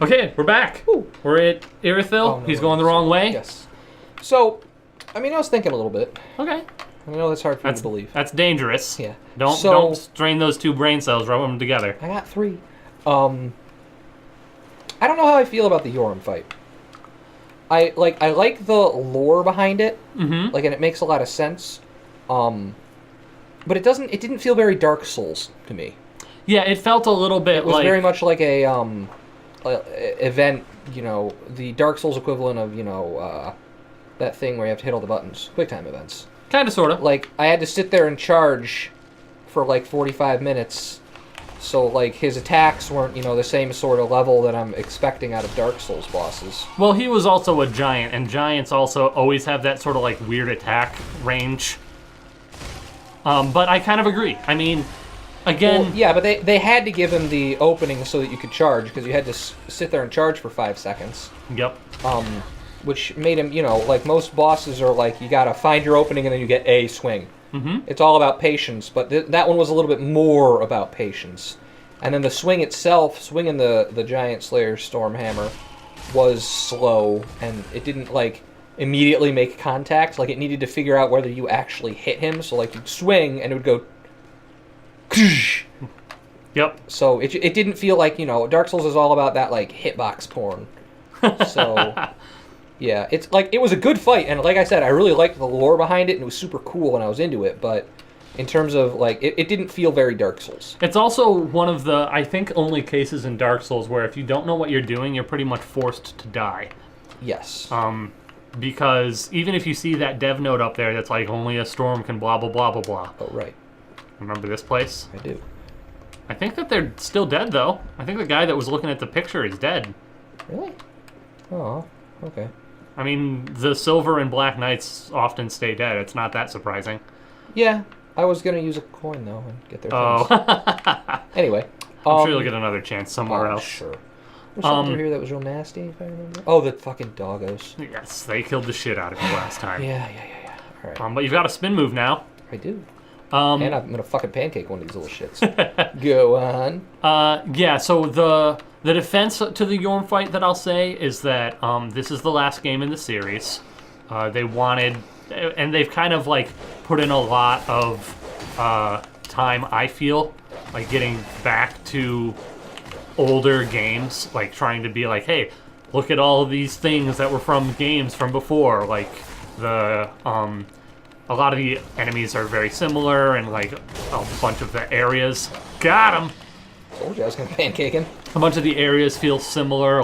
Okay, we're back. Ooh. We're at Irithyll. Oh, no, He's going the wrong way. Yes. So, I mean, I was thinking a little bit. Okay. I know that's hard for you to believe. That's dangerous. Yeah. Don't strain those two brain cells. Rub them together. I got 3. I don't know how I feel about the Yoram fight. I like the lore behind it. Mm-hmm. And it makes a lot of sense. But it didn't feel very Dark Souls to me. Yeah, it felt a little bit It was very much like a event, the Dark Souls equivalent of, that thing where you have to hit all the buttons. QuickTime events. Kind of, sort of. I had to sit there and charge for 45 minutes, so his attacks weren't, the same sort of level that I'm expecting out of Dark Souls bosses. Well, he was also a giant, and giants also always have that sort of weird attack range. But I kind of agree. I mean, again... Well, yeah, but they had to give him the opening so that you could charge, because you had to sit there and charge for 5 seconds. Yep. Which made him, most bosses are you gotta find your opening and then you get a swing. Mm-hmm. It's all about patience, but that one was a little bit more about patience. And then the swing itself, swinging the Giant Slayer Stormhammer, was slow, and it didn't, immediately make contact. It needed to figure out whether you actually hit him, so, you'd swing, and it would go... Yep. So it didn't feel Dark Souls is all about that, hitbox porn. So... Yeah, it's it was a good fight, and like I said, I really liked the lore behind it, and it was super cool, and I was into it, but in terms of, it didn't feel very Dark Souls. It's also one of the, I think, only cases in Dark Souls where if you don't know what you're doing, you're pretty much forced to die. Yes. Because even if you see that dev note up there that's only a storm can blah, blah, blah, blah, blah. Oh, right. Remember this place? I do. I think that they're still dead, though. I think the guy that was looking at the picture is dead. Really? Oh, okay. I mean, the Silver and Black Knights often stay dead. It's not that surprising. Yeah, I was going to use a coin, though, and get their things. Anyway. I'm sure you'll get another chance somewhere else. Sure. There's something here that was real nasty, if I remember. Oh, the fucking doggos. Yes, they killed the shit out of you last time. Yeah. All right. But you've got a spin move now. I do. And I'm going to fucking pancake one of these little shits. Go on. Yeah, so the defense to the Yorm fight that I'll say is that this is the last game in the series. They wanted, and they've kind of put in a lot of time, I feel, getting back to older games, trying to be hey, look at all of these things that were from games from before, a lot of the enemies are very similar, and a bunch of the areas. Got him! Told you I was going to pancake him. A bunch of the areas feel similar,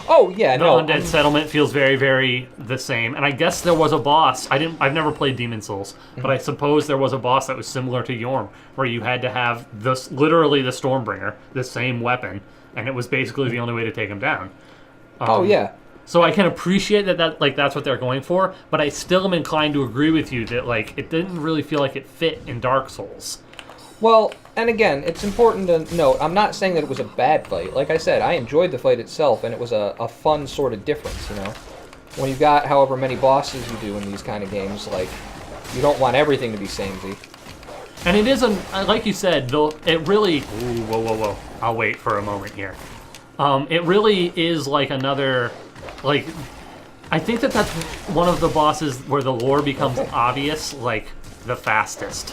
Oh, yeah, the Undead Settlement feels very, very the same. And I guess there was a boss. I've never played Demon Souls, but I suppose there was a boss that was similar to Yorm, where you had to have literally the Stormbringer, the same weapon, and it was basically the only way to take him down. Oh, yeah. So I can appreciate that that's what they're going for, but I still am inclined to agree with you that it didn't really feel like it fit in Dark Souls. Well, and again, it's important to note, I'm not saying that it was a bad fight. Like I said, I enjoyed the fight itself, and it was a fun sort of difference, When you've got however many bosses you do in these kind of games, you don't want everything to be samey. And it is, like you said, though, it really... Ooh, whoa. I'll wait for a moment here. It really is another... I think that's one of the bosses where the lore becomes obvious, the fastest.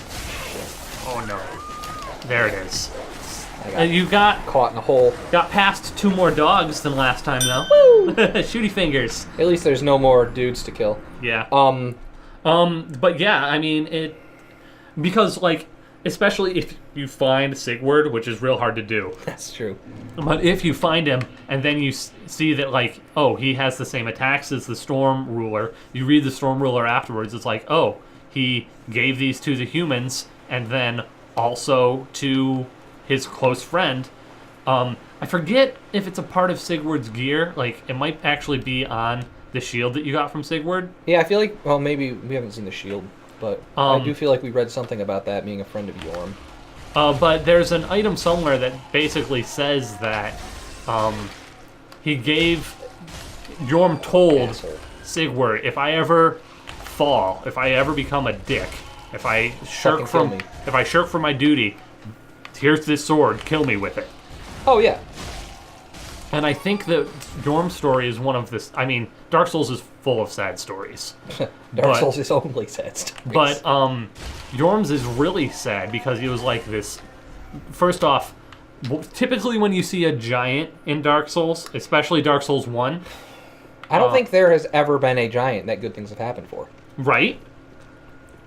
Oh no. There it is. You got caught in a hole. Got past 2 more dogs than last time, though. Woo! Shooty fingers. At least there's no more dudes to kill. Yeah. But yeah, I mean, because, especially if you find Sigurd, which is real hard to do. That's true. But if you find him, and then you see that, oh, he has the same attacks as the Storm Ruler, you read the Storm Ruler afterwards, it's oh, he gave these to the humans, and then also to his close friend. I forget if it's a part of Sigurd's gear. It might actually be on the shield that you got from Sigurd. Yeah, I feel well, maybe we haven't seen the shield, but I do feel like we read something about that being a friend of Yorm. But there's an item somewhere that basically says that he gave... Yorm told Sigurd, if I ever fall, if I ever become a dick, if I shirk from my duty, here's this sword, kill me with it. Oh, yeah. And I think that Yorm's story is one of this. I mean, Dark Souls is full of sad stories. Dark Souls is only sad stories. But Yorm's is really sad because he was like this. First off, typically when you see a giant in Dark Souls, especially Dark Souls 1... I don't think there has ever been a giant that good things have happened for. Right?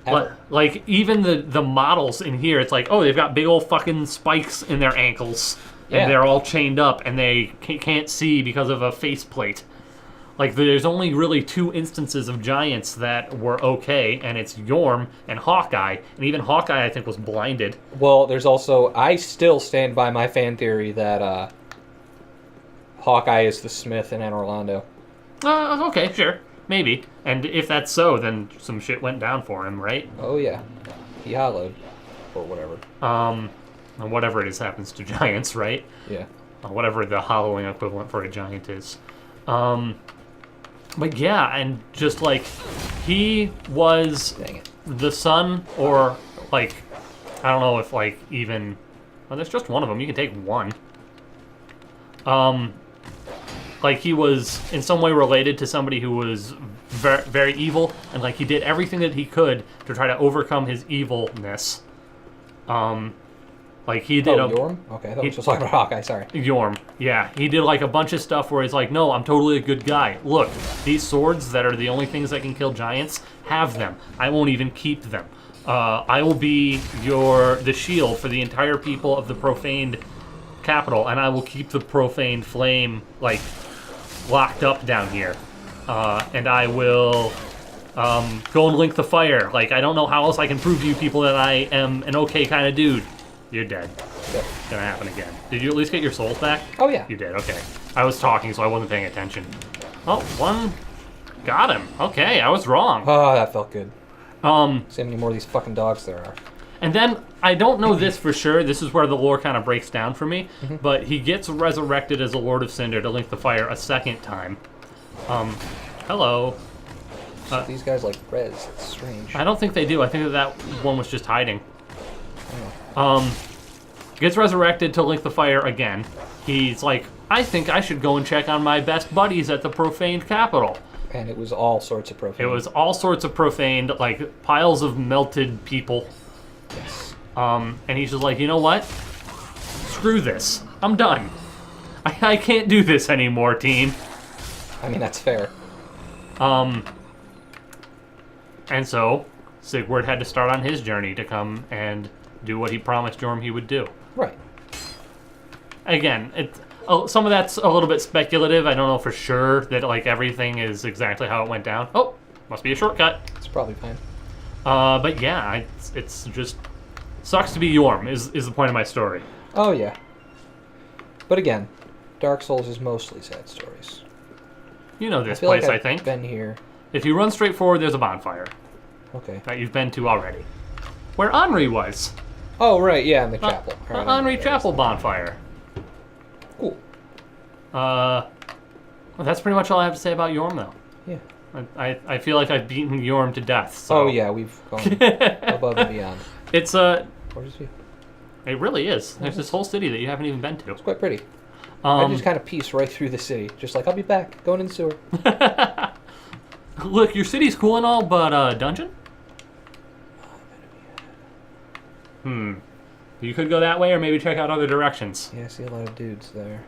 Ever. Like, even the models in here, it's like, oh, they've got big old fucking spikes in their ankles. Yeah. And they're all chained up, and they can't see because of a faceplate. Like, there's only really 2 instances of giants that were okay, and it's Yorm and Hawkeye. And even Hawkeye, I think, was blinded. Well, there's also... I still stand by my fan theory that Hawkeye is the Smith in Anne Orlando. Okay, sure. Maybe. And if that's so, then some shit went down for him, right? Oh, yeah. He hollowed. Or whatever. Whatever it is happens to giants, right? Yeah. Whatever the hollowing equivalent for a giant is. But yeah, and just like, he was Dang it. the son, or like, I don't know if like even, well, there's just one of them, you can take one. Like he was in some way related to somebody who was very, very evil, and like he did everything that he could to try to overcome his evilness. Like he did Yorm? Okay, I thought we were just talking about Hawkeye, sorry. Yorm, yeah. He did like a bunch of stuff where he's like, no, I'm totally a good guy. Look, these swords that are the only things that can kill giants, have them. I won't even keep them. I will be the shield for the entire people of the profaned capital, and I will keep the profaned flame, like, locked up down here. And I will go and link the fire. Like, I don't know how else I can prove to you people that I am an okay kind of dude. You're dead. Yep. Gonna happen again. Did you at least get your souls back? Oh, yeah. You did, okay. I was talking, so I wasn't paying attention. Oh, one got him. Okay, I was wrong. Oh, that felt good. See how many more of these fucking dogs there are. And then, I don't know this for sure, this is where the lore kind of breaks down for me, but he gets resurrected as a Lord of Cinder to link the fire a second time. Hello. So these guys like res, it's strange. I don't think they do, I think that one was just hiding. Oh. Gets resurrected to link the fire again. He's like, I think I should go and check on my best buddies at the profaned capital. And it was all sorts of profane. It was all sorts of profaned, like piles of melted people. Yes. And he's just like, you know what? Screw this. I'm done. I can't do this anymore, team. I mean, that's fair. And so, Sigurd had to start on his journey to come and do what he promised Jorm he would do. Right. Again, some of that's a little bit speculative. I don't know for sure that like everything is exactly how it went down. Oh, must be a shortcut. It's probably fine. But yeah, it's just sucks to be Yorm is the point of my story. Oh, yeah. But again, Dark Souls is mostly sad stories. You know this I feel place, like I think. I've been here. If you run straight forward, there's a bonfire Okay. that you've been to already. Where Henri was. Oh, right, yeah, in the chapel. Right, Henri Chapel bonfire. Cool. Well, that's pretty much all I have to say about Yorm, though. Yeah. I feel like I've beaten Yorm to death. So. Oh, yeah, we've gone above and beyond. It's Gorgeous view. It really is. There's this whole city that you haven't even been to. It's quite pretty. I just kind of piece right through the city. Just like, I'll be back. Going in the sewer. Look, your city's cool and all, but dungeon? You could go that way or maybe check out other directions. Yeah, I see a lot of dudes there.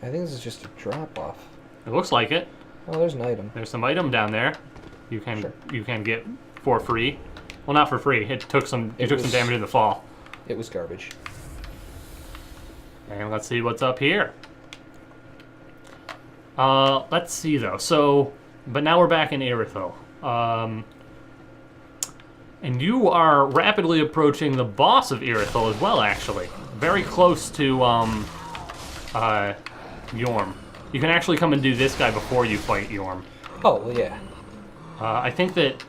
I think this is just a drop-off. It looks like it. Oh, there's an item. There's some item down there. You can Sure. you can get for free. Well, not for free. It took some some damage in the fall. It was garbage. And let's see what's up here. Let's see though. So, but now we're back in Irithyll. And you are rapidly approaching the boss of Irithyll as well, actually. Very close to Yorm. You can actually come and do this guy before you fight Yorm. Oh, well, yeah. I think that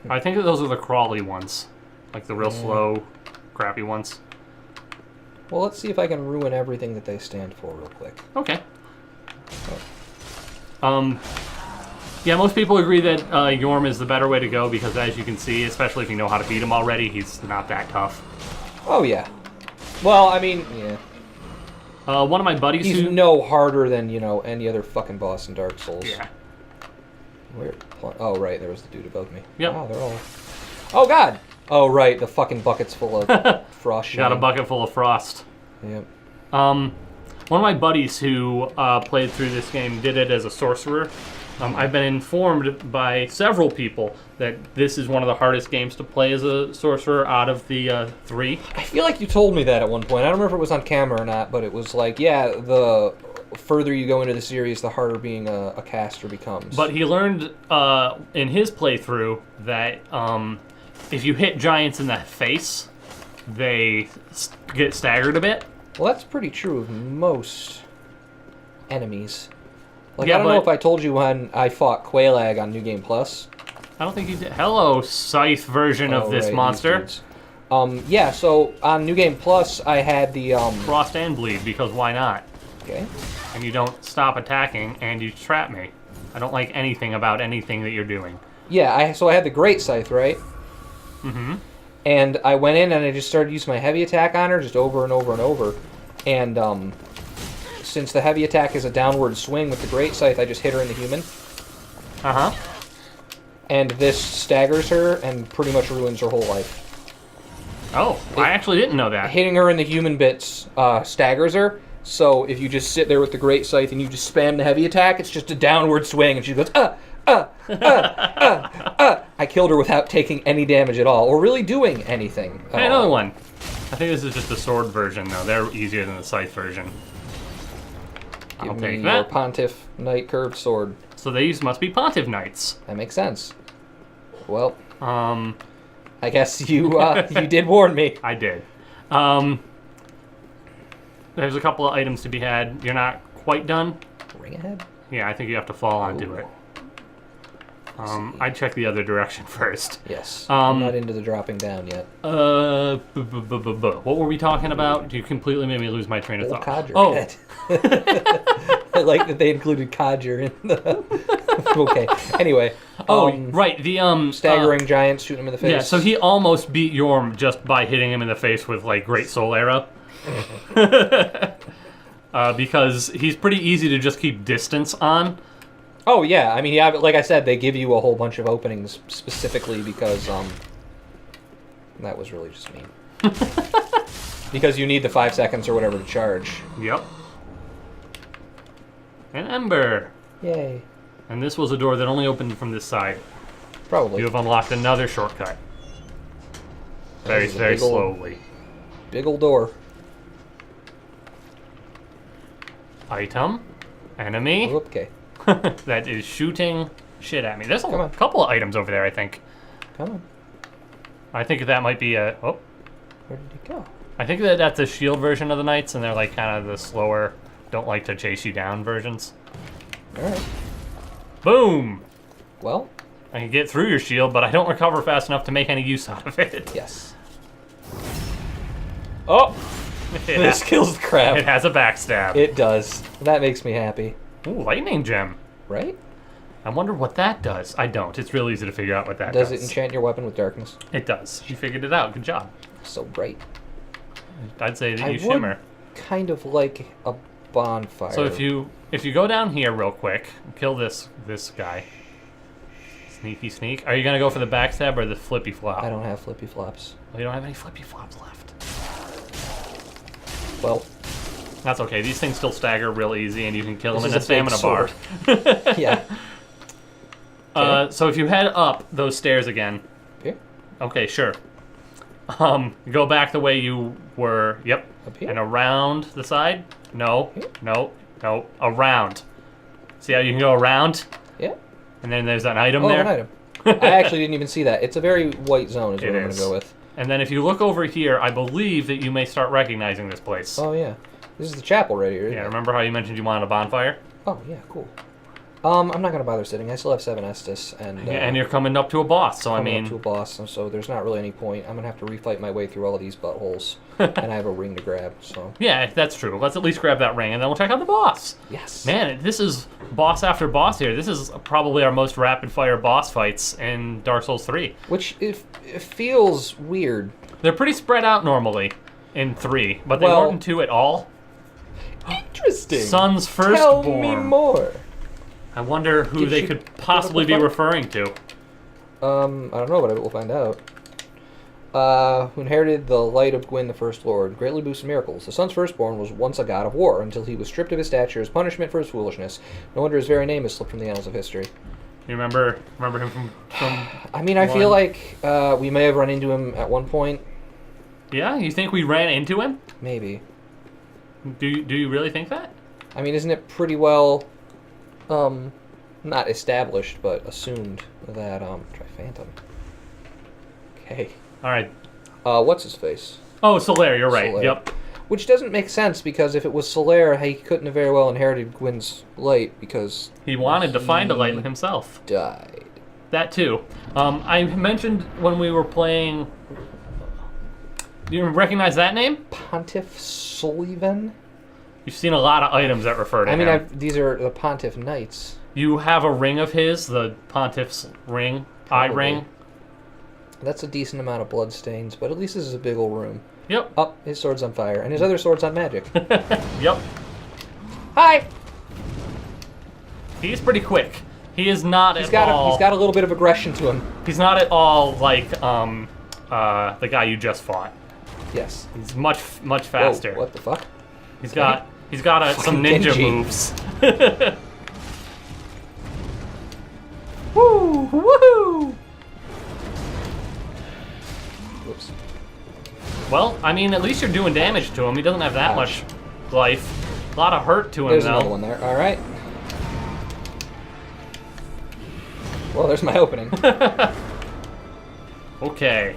those are the crawly ones, like the real slow, crappy ones. Well, let's see if I can ruin everything that they stand for real quick. Okay. Yeah, most people agree that Yorm is the better way to go because, as you can see, especially if you know how to beat him already, he's not that tough. Oh, yeah. Well, I mean, yeah. One of my buddies He's who... no harder than, any other fucking boss in Dark Souls. Yeah. Oh, right, there was the dude above me. Yep. Wow, they're all... Oh, God! Oh, right, the fucking bucket's full of frost. Got a bucket full of frost. Yep. One of my buddies who played through this game did it as a sorcerer. I've been informed by several people that this is one of the hardest games to play as a sorcerer out of the 3. I feel like you told me that at one point. I don't remember if it was on camera or not, but it was like, yeah, the further you go into the series, the harder being a caster becomes. But he learned in his playthrough that if you hit giants in the face, they get staggered a bit. Well, that's pretty true of most enemies. Like, Yeah, I don't know but- if I told you when I fought Quailag on New Game Plus. I don't think you did. Hello, scythe version of this right, monster. these dudes. Yeah, so on New Game Plus, I had the, Frost and bleed, because why not? Okay. And you don't stop attacking, and you trap me. I don't like anything about anything that you're doing. Yeah, so I had the Great Scythe, right? Mm-hmm. And I went in and I just started using my heavy attack on her just over and over and over. And, since the heavy attack is a downward swing with the Great Scythe, I just hit her in the human. Uh-huh. And this staggers her and pretty much ruins her whole life. Oh, I actually didn't know that. Hitting her in the human bits staggers her. So if you just sit there with the Great Scythe and you just spam the heavy attack, it's just a downward swing, and she goes, I killed her without taking any damage at all, or really doing anything. Hey, another one. I think this is just the sword version, though. They're easier than the scythe version. I'll Give take me that. your Pontiff Knight curved sword. So these must be Pontiff Knights. That makes sense. Well, I I guess you you did warn me. did. There's a couple of items to be had. You're not quite done. Ring ahead? Yeah, I think you have to fall onto it. I'd check the other direction first. Yes. I'm not into the dropping down yet. What were we talking about? You completely made me lose my train of Old thought. codger Oh, head. I like that they included codger in the... Okay. Anyway. right. The Staggering giants, shooting him in the face. Yeah, so he almost beat Yorm just by hitting him in the face with like Great Soul Arrow. Because he's pretty easy to just keep distance on. Oh, yeah. I mean, yeah, like I said, they give you a whole bunch of openings specifically because, that was really just mean. Because you need the 5 seconds or whatever to charge. Yep. An ember. Yay. And this was a door that only opened from this side. Probably. You have unlocked another shortcut. Very, This is a very big ol'- slowly. Big old door. Item. Enemy. Okay. That is shooting shit at me. There's Come a on. couple of items over there, I think. Come on. I think that might be a... Oh. Where did he go? I think that's a shield version of the knights, and they're like kind of the slower, don't like to chase you down versions. Alright. Boom! Well, I can get through your shield, but I don't recover fast enough to make any use out of it. yes. Oh! This kills the It crap. has a backstab. It does. That makes me happy. Ooh, lightning gem. Right? I wonder what that does. I don't. It's real easy to figure out what that does. Does it enchant your weapon with darkness? It does. You figured it out. Good job. So bright. I'd say that I you shimmer. would kind of like a bonfire. So if you go down here real quick, kill this guy. Sneaky sneak. Are you gonna go for the backstab or the flippy flop? I don't have flippy flops. Well, you don't have any flippy flops left. Well, That's okay. These things still stagger real easy, and you can kill them This in a is a big stamina bar. sword. yeah. So if you head up those stairs again, Here? okay, sure. Go back the way you were. Yep. Up here? And around the side. No. Here? No. No. Around. See how you can go around? Yeah. And then there's an item Oh, there. an item. I actually didn't even see that. It's a very white zone is what It I'm going is. to go with. And then if you look over here, I believe that you may start recognizing this place. Oh, yeah. This is the chapel right here, isn't Yeah, it? remember how you mentioned you wanted a bonfire? Oh, yeah, cool. I'm not going to bother sitting. I still have 7 Estus, and And you're coming up to a boss, so I coming mean... up to a boss, so there's not really any point. I'm going to have to refight my way through all of these buttholes, and I have a ring to grab, so... Yeah, that's true. Let's at least grab that ring, and then we'll check out the boss. Yes. Man, this is boss after boss here. This is probably our most rapid-fire boss fights in Dark Souls 3. Which, it feels weird. They're pretty spread out normally in 3, but they Well- weren't in 2 at all. Interesting. Sun's Tell firstborn. me more. I wonder who Did they she could put possibly up be a fight? referring to. I don't know, but we'll find out. Who inherited the light of Gwyn, the First Lord, greatly boosted miracles. The sun's firstborn was once a god of war, until he was stripped of his stature as punishment for his foolishness. No wonder his very name has slipped from the annals of history. You remember him from I mean, I feel one? like we may have run into him at one point. Yeah, you think we ran into him? Maybe. Do you really think that? I mean, isn't it pretty well, not established, but assumed that, try Phantom. Okay. All right. What's his face? Oh, Solaire, you're right. Solaire. Yep. Which doesn't make sense, because if it was Solaire, he couldn't have very well inherited Gwyn's light, because He wanted to find a light he himself. died. That too. I mentioned when we were playing. Do you recognize that name? Pontiff Sullivan? You've seen a lot of items that refer to I mean, him. these are the Pontiff Knights. You have a ring of his, the Pontiff's ring, eye Probably. ring. That's a decent amount of blood stains, but at least this is a big old room. Yep. Oh, his sword's on fire, and his other sword's on magic. Yep. Hi! He's pretty quick. He is not He's at got all. he's got a little bit of aggression to him. He's not at all like the guy you just fought. Yes. He's much faster. Whoa, what the fuck? He's got some Fucking ninja Genji. moves. Woo! Woohoo! Whoops. Well, I mean, at least you're doing damage to him. He doesn't have that Ouch. much life. A lot of hurt to him, There's though. another one there. All right. Well, there's my opening. Okay.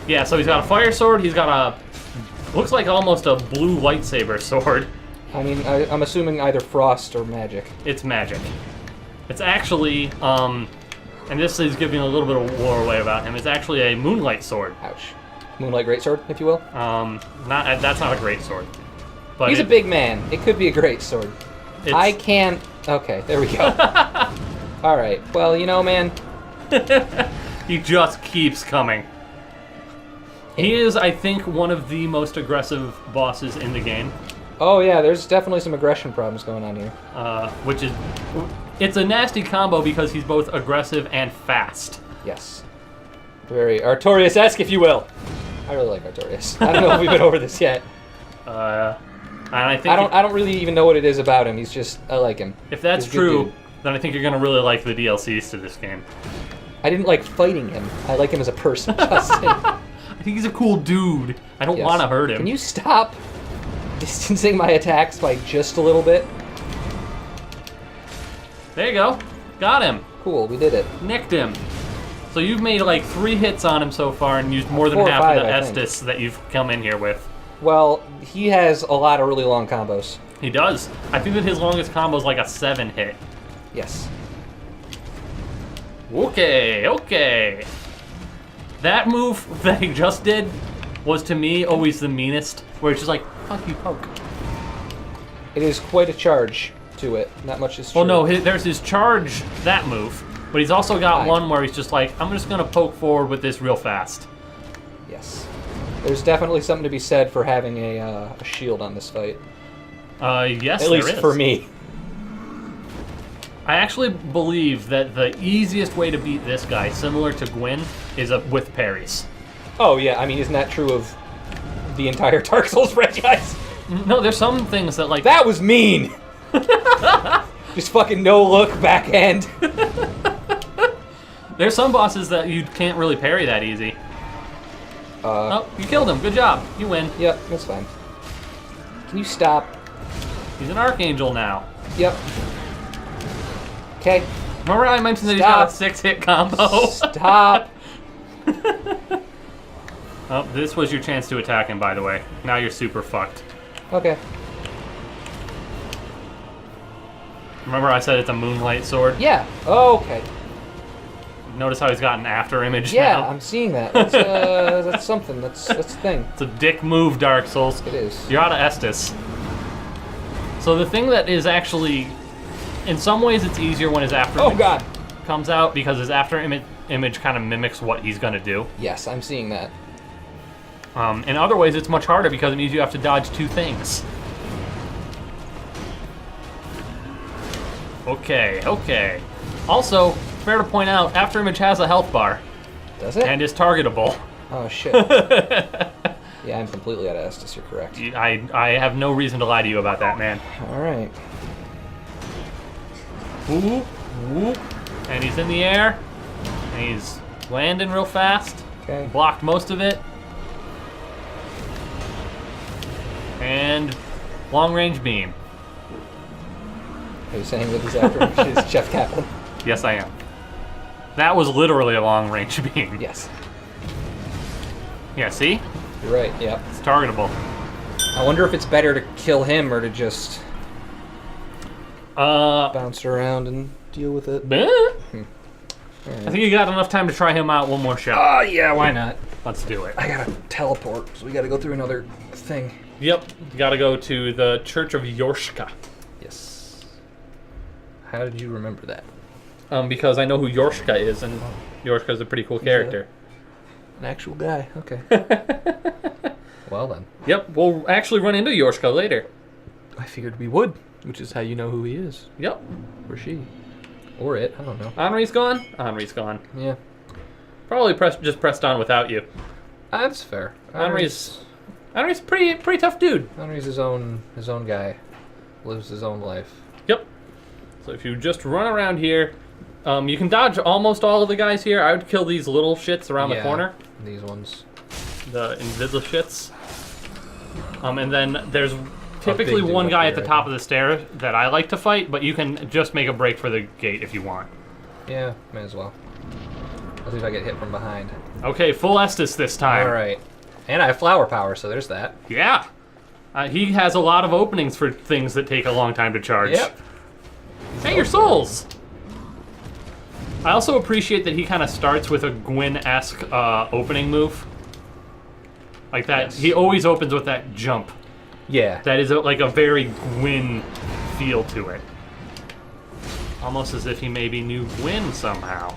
Yeah, so he's got a fire sword. He's got a... Looks like almost a blue lightsaber sword. I mean, I'm assuming either frost or magic. It's magic. It's actually, and this is giving a little bit of lore away about him, it's actually a moonlight sword. Ouch. Moonlight greatsword, if you will. That's not a great sword. But He's a big man. It could be a great sword. it's- I can't... Okay, there we go. All right. Well, you know, man. He just keeps coming. He is, I think, one of the most aggressive bosses in the game. Oh, yeah, there's definitely some aggression problems going on here. Which is... It's a nasty combo because he's both aggressive and fast. Yes. Very Artorias-esque, if you will. I really like Artorias. I don't know if we've been over this yet. And I think I don't really even know what it is about him. He's just... I like him. if that's He's a good true, dude. then I think you're going to really like the DLCs to this game. I didn't like fighting him. I like him as a person, Justin. I think he's a cool dude. I don't Yes. want to hurt him. Can you stop distancing my attacks by just a little bit? There you go. Got him. Cool, we did it. Nicked him. So you've made like 3 hits on him so far and used more than 4 or half 5, of the I think. Estus that you've come in here with. Well, he has a lot of really long combos. He does. I think that his longest combo is like a 7 hit. Yes. Okay. That move that he just did was to me always the meanest, where it's just like, fuck you, poke. It is quite a charge to it. Not much is true. Well, no, there's his charge, that move, but he's also got Right. one where he's just like, I'm just gonna poke forward with this real fast. Yes. There's definitely something to be said for having a shield on this fight. Yes, At there least is. for me. I actually believe that the easiest way to beat this guy, similar to Gwyn, is with parries. Oh, yeah. I mean, isn't that true of the entire Dark Souls franchise? No, there's some things that like... That was mean! Just fucking no-look, backhand. There's some bosses that you can't really parry that easy. Oh, you killed him. Good job. You win. Yep, that's fine. Can you stop? He's an Archangel now. Yep. Okay. Remember I mentioned that Stop. he's got a 6-hit combo? Stop. Oh, this was your chance to attack him, by the way. Now you're super fucked. Okay. Remember I said it's a moonlight sword? Yeah. Okay. Notice how he's got an after image Yeah, now? I'm seeing that. That's something. That's a thing. It's a dick move, Dark Souls. It is. You're out of Estus. So the thing that is actually... In some ways, it's easier when his after Oh image God. comes out because his after image kind of mimics what he's going to do. Yes, I'm seeing that. In other ways, it's much harder because it means you have to dodge 2 things. Okay, okay. Also, fair to point out, Afterimage has a health bar Does it? and is targetable. Oh, shit. Yeah, I'm completely out of Estus. You're correct. I have no reason to lie to you about that, man. All right. Ooh, ooh. And he's in the air. And he's landing real fast. Okay. Blocked most of it. And long range beam. Are you saying that this actor is Jeff Kaplan? Yes, I am. That was literally a long range beam. Yes. Yeah, see? You're right, yep. It's targetable. I wonder if it's better to kill him or to just bounce around and deal with it. I Right. think you got enough time to try him out one more shot. Oh, yeah, why not? Let's do it. I gotta teleport, so we gotta go through another thing. Yep, you gotta go to the Church of Yorshka. Yes. How did you remember that? Because I know who Yorshka is, and Yorshka's a pretty cool character. An actual guy, okay. Well then. Yep, we'll actually run into Yorshka later. I figured we would, which is how you know who he is. Yep. Or she. Or it, I don't know. Henri's gone? Henri's gone. Yeah. Probably just pressed on without you. That's fair. Henri's pretty tough dude. Henry's his own guy. Lives his own life. Yep. So if you just run around here, you can dodge almost all of the guys here. I would kill these little shits around the corner. These ones. The invisible shits. And then there's typically big dude one up guy here, at the I top of the stairs that I like to fight, but you can just make a break for the gate if you want. Yeah, may as well. Let's see if I get hit from behind. Okay, full Estus this time. Alright. And I have flower power, so there's that. Yeah. He has a lot of openings for things that take a long time to charge. Yep. Hey, your souls! I also appreciate that he kind of starts with a Gwyn-esque opening move. Like that. Yes. He always opens with that jump. Yeah. That is like a very Gwyn feel to it. Almost as if he maybe knew Gwyn somehow.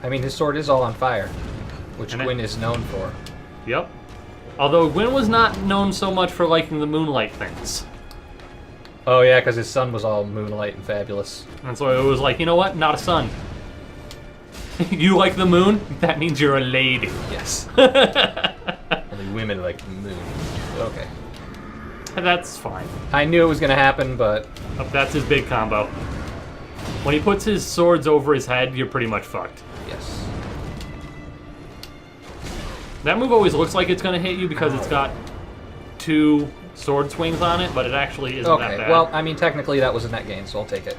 I mean, his sword is all on fire, which And Gwyn is known for. Yep. Although Gwyn was not known so much for liking the moonlight things. Oh yeah, because his son was all moonlight and fabulous. And so it was like, you know what? Not a sun. You like the moon? That means you're a lady. Yes. Only women like the moon. Okay. That's fine. I knew it was going to happen, but... That's his big combo. When he puts his swords over his head, you're pretty much fucked. Yes. That move always looks like it's going to hit you because it's got 2 sword swings on it, but it actually isn't that Okay, bad. well, I mean, technically that was a net gain, so I'll take it.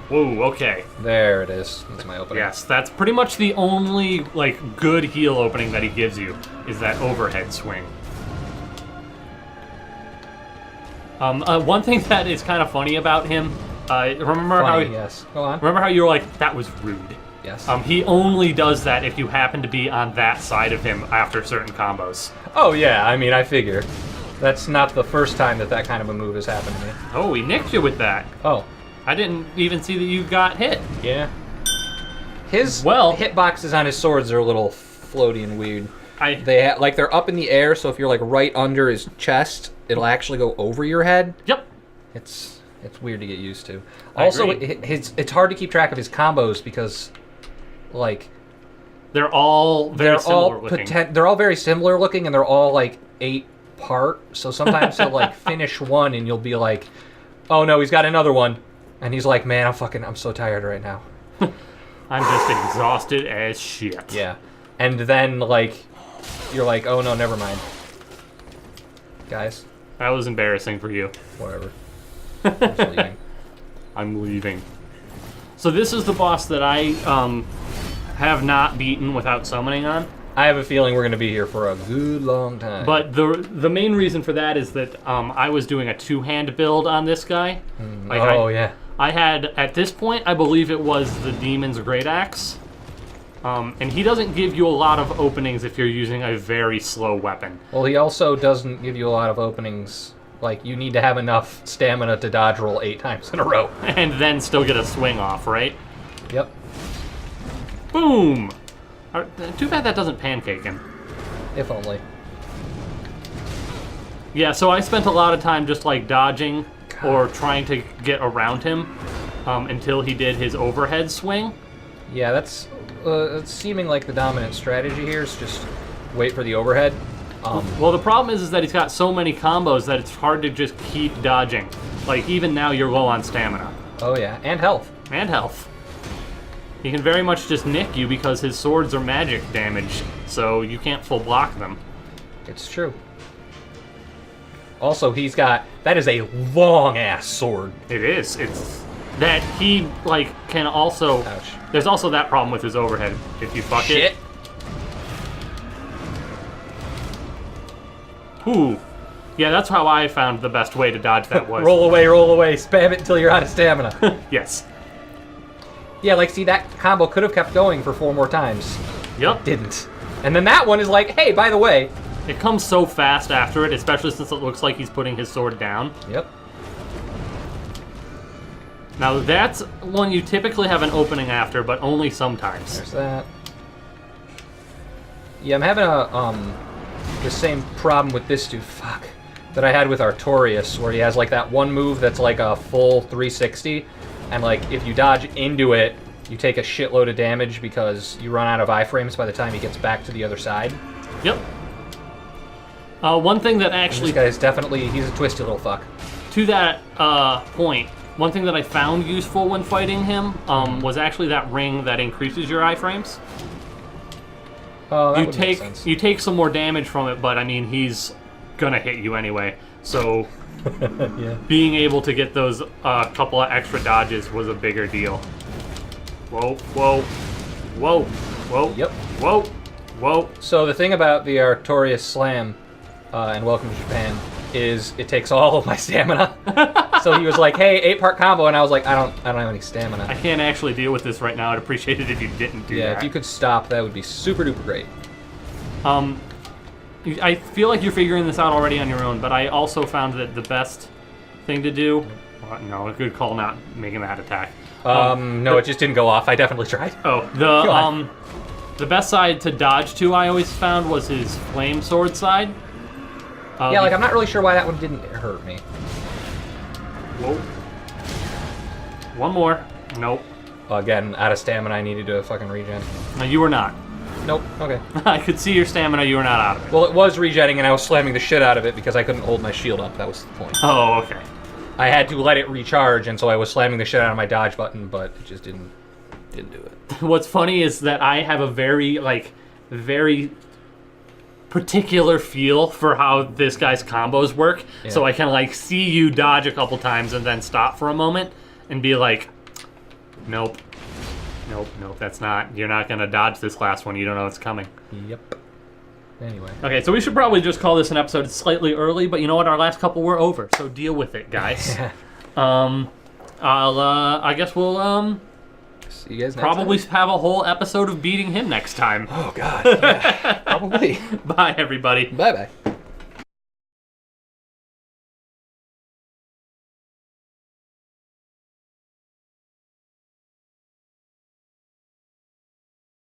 Whoa, okay. There it is. That's my opening. Yes, that's pretty much the only, like, good heal opening that he gives you, is that overhead swing. One thing that is kind of funny about him, Yes. Go on. Remember how you were like, that was rude? Yes. He only does that if you happen to be on that side of him after certain combos. Oh, yeah, I mean, I figure. That's not the first time that kind of a move has happened to me. Oh, he nicked you with that. Oh. I didn't even see that you got hit. Yeah. His Well- hitboxes on his swords are a little floaty and weird. Like They're up in the air, so if you're like right under his chest, it'll actually go over your head. Yep. It's weird to get used to. I Also, agree. it's hard to keep track of his combos because, like, They're all very similar looking. they're all very similar looking, and they're all like 8 part. So sometimes he'll like finish one, and you'll be like, "Oh no, he's got another one," and he's like, "Man, I'm so tired right now." I'm just exhausted as shit. Yeah, and then like, you're like, "Oh no, never mind, guys." That was embarrassing for you. Whatever. I'm just leaving. I'm leaving. So this is the boss that I have not beaten without summoning on. I have a feeling we're going to be here for a good long time. But the main reason for that is that I was doing a 2-hand build on this guy. Yeah. I had, at this point, I believe it was the Demon's Great Axe. And he doesn't give you a lot of openings if you're using a very slow weapon. Well, he also doesn't give you a lot of openings. Like, you need to have enough stamina to dodge roll 8 times in a row. And then still get a swing off, right? Yep. Boom! Too bad that doesn't pancake him. If only. Yeah, so I spent a lot of time just like dodging or trying to get around him until he did his overhead swing. Yeah, that's it's seeming like the dominant strategy here is just wait for the overhead. Well, the problem is that he's got so many combos that it's hard to just keep dodging. Like, even now you're low on stamina. Oh yeah, and health. And health. He can very much just nick you because his swords are magic damage, so you can't full block them. It's true. Also, he's got... That is a long-ass sword. It is. It's... That he, like, can also... Ouch. There's also that problem with his overhead. If you fuck Shit. it... Ooh. Yeah, that's how I found the best way to dodge that was. Roll away, spam it until you're out of stamina. Yes. Yeah, like, see, that combo could have kept going for 4 more times. Yep. Didn't. And then that one is like, hey, by the way... It comes so fast after it, especially since it looks like he's putting his sword down. Yep. Now, that's one you typically have an opening after, but only sometimes. There's that. Yeah, I'm having the same problem with this dude, that I had with Artorias, where he has, like, that one move that's like a full 360, and, like, if you dodge into it, you take a shitload of damage because you run out of iframes by the time he gets back to the other side. Yep. One thing that actually... This guy's definitely... He's a twisty little fuck. To that point, one thing that I found useful when fighting him was actually that ring that increases your iframes. Oh, that would make sense. You take some more damage from it, but, I mean, he's gonna hit you anyway. So, yeah. Being able to get those couple of extra dodges was a bigger deal. Whoa, whoa, whoa, whoa, Yep. whoa, whoa. So the thing about the Artorias Slam, and Welcome to Japan, is it takes all of my stamina. So he was like, "Hey, 8-part combo," and I was like, "I don't have any stamina." I can't actually deal with this right now. I'd appreciate it if you didn't do that. Yeah, if you could stop, that would be super duper great. I feel like you're figuring this out already on your own, but I also found that the best thing to do... No, a good call not making that attack. No, it just didn't go off. I definitely tried. Oh, the best side to dodge to I always found was his flame sword side. Yeah, like, I'm not really sure why that one didn't hurt me. Whoa. One more. Nope. Again, out of stamina, I needed to fucking regen. No, you were not. Nope, okay. I could see your stamina, you were not out of it. Well, it was regenning, and I was slamming the shit out of it because I couldn't hold my shield up. That was the point. Oh, okay. I had to let it recharge, and so I was slamming the shit out of my dodge button, but it just didn't do it. What's funny is that I have a very particular feel for how this guy's combos work. Yeah. So I can, like, see you dodge a couple times and then stop for a moment and be like, nope, that's not. You're not going to dodge this last one. You don't know it's coming. Yep. Anyway. Okay, so we should probably just call this an episode. It's slightly early, but you know what? Our last couple were over, so deal with it, guys. I guess we'll, see you guys next probably time. have a whole episode of beating him next time. Oh, God. Yeah, probably. Bye, everybody. Bye-bye.